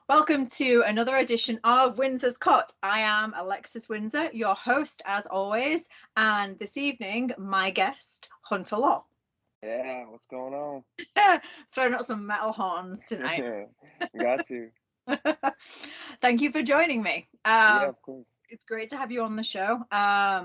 Welcome to another edition of Windsor's Cut. I am Alexis Windsor, your host as always, and this evening my guest, Hunter Law. Yeah, what's going on? Throwing out some metal horns tonight. Got to. Thank you for joining me. Yeah, of course. It's great to have you on the show. I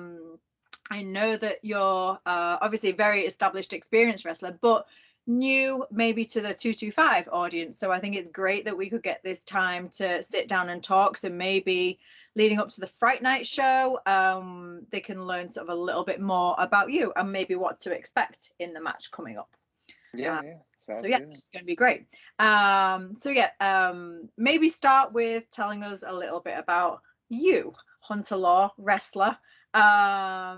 know that you're obviously a very established, experienced wrestler, but new maybe to the 225 audience. So I think it's great that we could get this time to sit down and talk. So maybe leading up to the Fright Night show, they can learn sort of a little bit more about you and maybe what to expect in the match coming up. Yeah, So sounds yeah, good. it's going to be great. Maybe start with telling us a little bit about you, Hunter Law, wrestler. As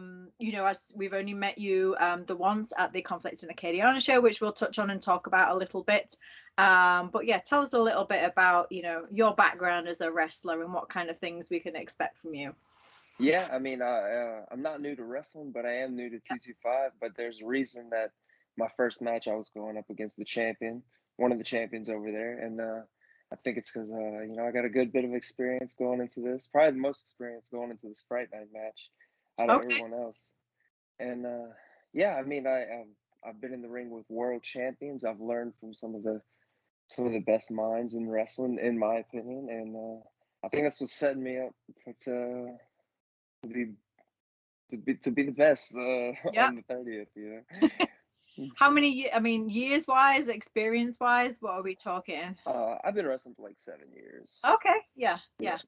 we've only met you the once at the Conflict in Acadiana show, which we'll touch on and talk about a little bit. But yeah, tell us a little bit about, your background as a wrestler and what kind of things we can expect from you. Yeah, I mean, I'm not new to wrestling, but I am new to 225. But there's a reason that my first match I was going up against the champion, one of the champions over there, and I think it's because I got a good bit of experience going into this, probably the most experience going into this Fright Night match out of Okay. everyone else. And yeah, I mean, I've been in the ring with world champions. I've learned from some of the best minds in wrestling, in my opinion, and I think that's what's setting me up to be to be the best Yeah. on the 30th. How many, years wise, experience wise, what are we talking? I've been wrestling for like 7 years. Okay. Yeah. Yeah.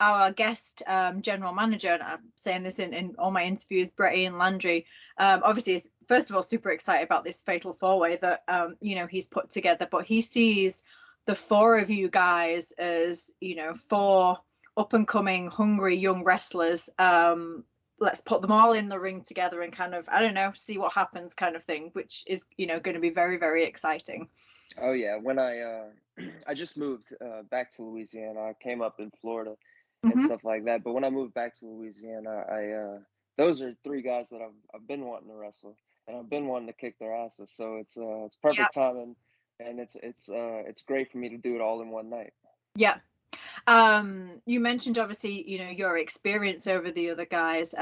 Our guest general manager, and I'm saying this in all my interviews, Brett Ian Landry, obviously is first of all super excited about this fatal four-way that he's put together, but he sees the four of you guys as four up and coming hungry young wrestlers. Let's put them all in the ring together and kind of, I don't know, see what happens kind of thing, which is going to be very, very exciting. Oh yeah, when I just moved back to Louisiana, I came up in Florida and Mm-hmm. stuff like that. But when I moved back to Louisiana, I those are three guys that I've been wanting to wrestle, and I've been wanting to kick their asses. So it's Yeah. perfect timing, and it's great for me to do it all in one night. Yeah. You mentioned obviously, your experience over the other guys.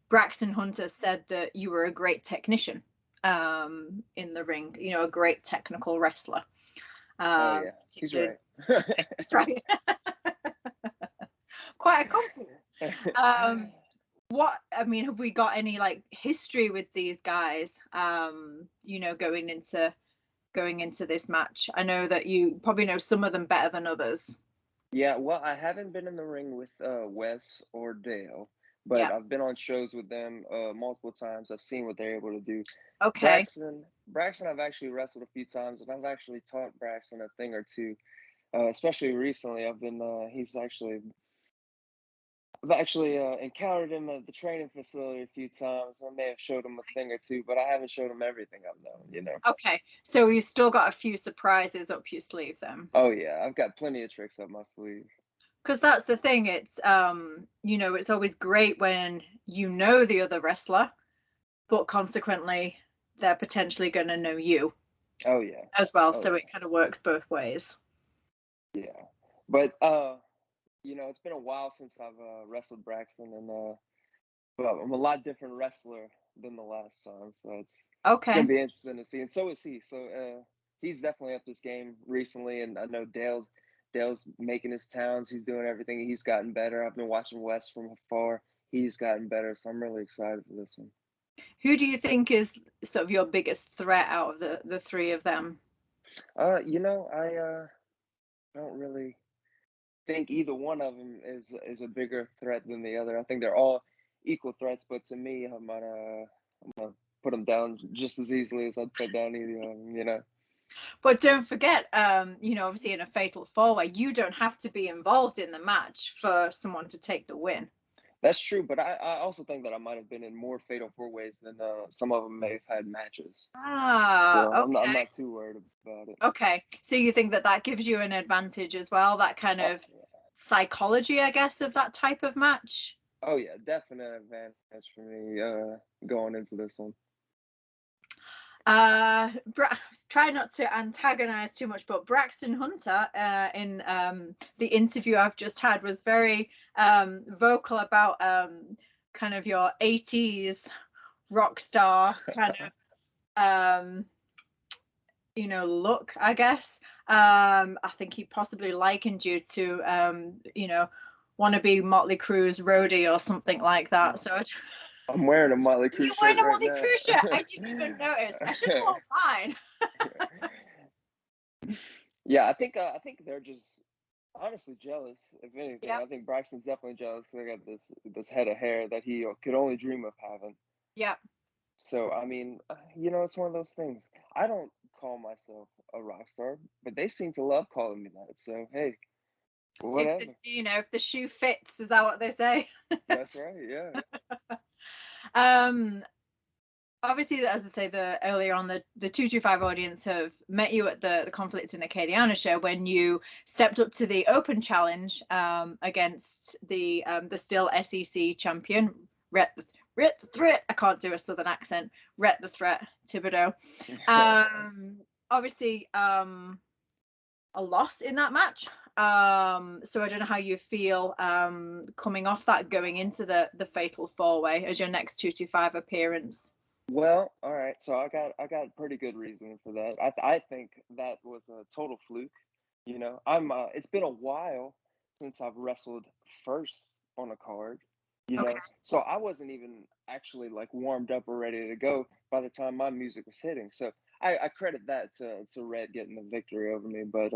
Braxton Hunter said that you were a great technician in the ring, a great technical wrestler. Oh yeah, he's right. That's right. Quite a compliment. Have we got any like history with these guys? Going into this match. I know that you probably know some of them better than others. Yeah, well, I haven't been in the ring with Wes or Dale, but Yeah. I've been on shows with them multiple times. I've seen what they're able to do. Okay. Braxton, I've actually wrestled a few times, and I've actually taught Braxton a thing or two. Especially recently, I've actually encountered him at the training facility a few times. I may have showed him a thing or two, but I haven't showed him everything I've known. Okay. So you still got a few surprises up your sleeve then. Oh yeah, I've got plenty of tricks up my sleeve. Because that's the thing. It's it's always great when the other wrestler, but consequently they're potentially going to know you. Oh yeah. As well. Oh, So yeah. it kind of works both ways. Yeah, but it's been a while since I've wrestled Braxton, and well, I'm a lot different wrestler than the last time, so it's gonna Okay. be interesting to see. And so is he. So he's definitely up this game recently, and I know Dale's making his towns. He's doing everything. He's gotten better. I've been watching Wes from afar. He's gotten better, so I'm really excited for this one. Who do you think is sort of your biggest threat out of the three of them? I don't really think either one of them is a bigger threat than the other. I think they're all equal threats, but to me, I'm gonna put them down just as easily as I'd put down either of them. But don't forget, obviously in a fatal four-way, you don't have to be involved in the match for someone to take the win. That's true, but I also think that I might have been in more fatal four ways than some of them may have had matches. So I'm Okay. not too worried about it. Okay. So you think that gives you an advantage as well, that kind Oh, of psychology, I guess, of that type of match? oh yeah, definite advantage for me going into this one. Try not to antagonize too much, but Braxton Hunter in the interview I've just had was very vocal about kind of your 80s rock star kind of look, I guess. I think he possibly likened you to wannabe Motley Crue's roadie or something like that. So I'm wearing a Motley Crue you're shirt wearing a right Motley now. Crue shirt. I didn't even notice. I should have worn mine. Yeah, I think they're just honestly jealous. If anything, Yep. I think Braxton's definitely jealous. They got this head of hair that he could only dream of having. Yep. So I mean, it's one of those things. I don't call myself a rock star, but they seem to love calling me that. So hey, whatever. If the shoe fits, is that what they say? That's right. Yeah. Obviously, as I say, earlier on, the 225 audience have met you at the Conflict in Acadiana show when you stepped up to the Open Challenge against the still SEC champion, Rhett the Threat. I can't do a southern accent. Rhett the Threat Thibodeau. Obviously, a loss in that match. So I don't know how you feel coming off that, going into the Fatal 4-Way as your next 225 appearance. Well, all right. So I got pretty good reasoning for that. I think that was a total fluke. It's been a while since I've wrestled first on a card. Okay. So I wasn't even actually like warmed up or ready to go by the time my music was hitting. So I credit that to Red getting the victory over me. But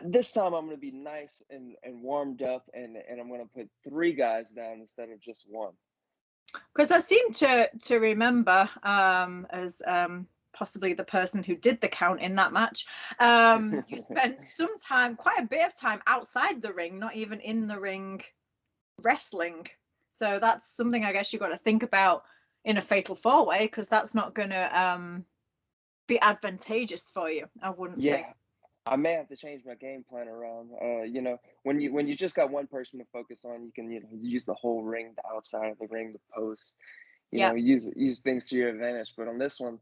this time I'm gonna be nice and warmed up, and I'm gonna put 3 guys down instead of just one. Because I seem to remember, as possibly the person who did the count in that match, you spent some time, quite a bit of time outside the ring, not even in the ring, wrestling. So that's something I guess you've got to think about in a Fatal 4-Way, because that's not going to be advantageous for you, I wouldn't think. I may have to change my game plan around. When you just got one person to focus on, you can use the whole ring, the outside of the ring, the post. Use things to your advantage. But on this one,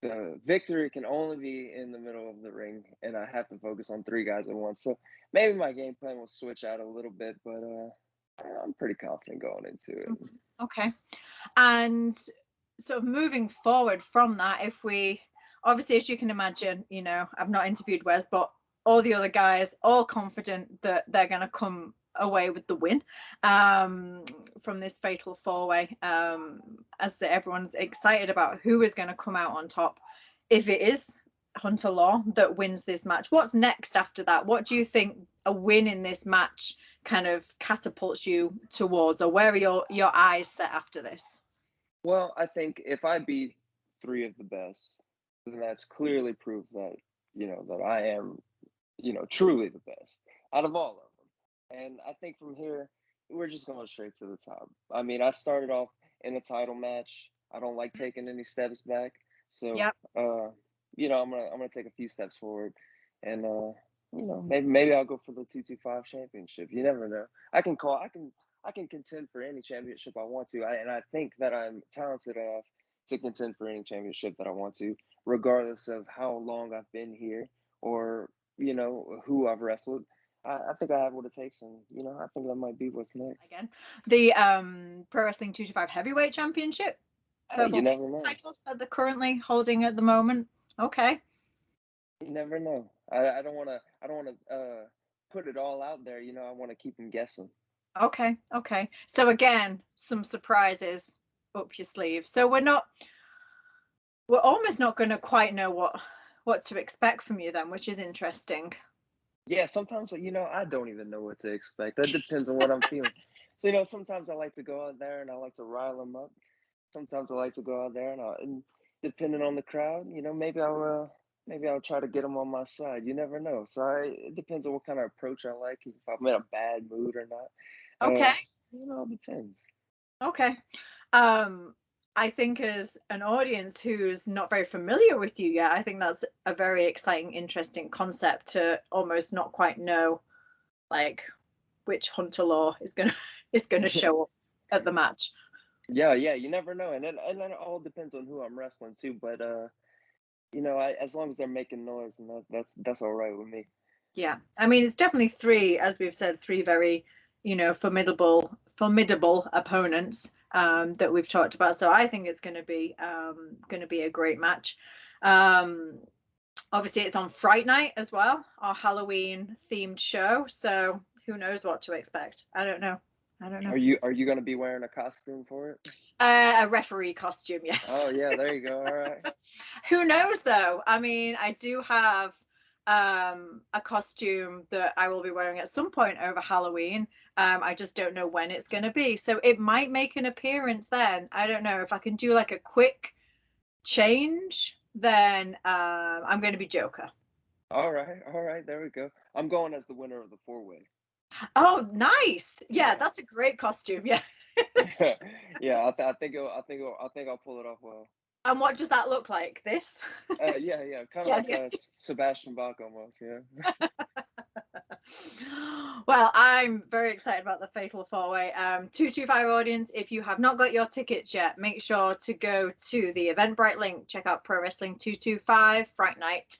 the victory can only be in the middle of the ring, and I have to focus on 3 guys at once. So maybe my game plan will switch out a little bit, but I'm pretty confident going into it. Okay. And sort of moving forward from that, if we obviously, as you can imagine, I've not interviewed Wes, but all the other guys, all confident that they're going to come away with the win from this Fatal 4-Way. As everyone's excited about who is going to come out on top. If it is Hunter Law that wins this match, what's next after that? What do you think a win in this match kind of catapults you towards, or where are your eyes set after this? Well, I think if I beat 3 of the best, then that's clearly proof that that I am truly the best out of all of them. And I think from here we're just going straight to the top. I mean, I started off in a title match. I don't like taking any steps back, so yep. I'm gonna take a few steps forward, and maybe I'll go for the 225 championship. You never know. I can contend for any championship I want to, and I think that I'm talented enough to contend for any championship that I want to, regardless of how long I've been here or who I've wrestled. I think I have what it takes, and I think that might be what's next. Again, the Pro Wrestling 225 Heavyweight Championship, you never know. Title that they're currently holding at the moment. Okay. You never know. I don't want to put it all out there. I want to keep them guessing. Okay. So again, some surprises up your sleeve. So we're almost not going to quite know what to expect from you then, which is interesting. Yeah, sometimes I don't even know what to expect. That depends on what I'm feeling. So sometimes I like to go out there and I like to rile them up. Sometimes I like to go out there and depending on the crowd, maybe I'll try to get them on my side. You never know. So it depends on what kind of approach I like, if I'm in a bad mood or not. Okay. It depends. Okay. I think as an audience who's not very familiar with you yet, I think that's a very exciting, interesting concept to almost not quite know, like, which Hunter Law is gonna show up at the match. Yeah, yeah, you never know, and it all depends on who I'm wrestling too. But as long as they're making noise, and that's all right with me. Yeah, I mean, it's definitely three, as we've said, three very, formidable opponents that we've talked about. So I think it's going to be a great match. Um, Obviously, it's on Fright Night as well, our Halloween themed show. So who knows what to expect? I don't know. I don't know. Are you gonna be wearing a costume for it? A referee costume, yes. Oh yeah, there you go. All right. Who knows though? I mean, I do have a costume that I will be wearing at some point over Halloween. I just don't know when it's going to be. So it might make an appearance then. I don't know if I can do like a quick change, then I'm going to be Joker. All right, there we go. I'm going as the winner of the four-way. Oh, nice. Yeah, Yeah. that's a great costume. Yeah. Yeah, I think I'll pull it off well. And what does that look like? This? Yeah, yeah, kind of Yeah, like yeah. a Sebastian Bach almost, yeah. Well, I'm very excited about the Fatal Four Way. 225 audience, if you have not got your tickets yet, make sure to go to the Eventbrite link. Check out Pro Wrestling 225 Fright Night,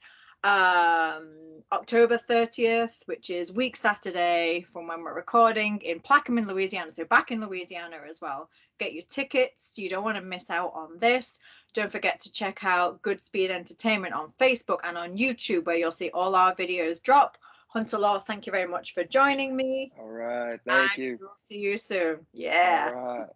October 30th, which is week Saturday from when we're recording in Plaquemine, Louisiana. So back in Louisiana as well. Get your tickets. You don't want to miss out on this. Don't forget to check out Goodspeed Entertainment on Facebook and on YouTube, where you'll see all our videos drop. Hunter Law, thank you very much for joining me. All right, thank And you. we'll see you soon. All Yeah. right.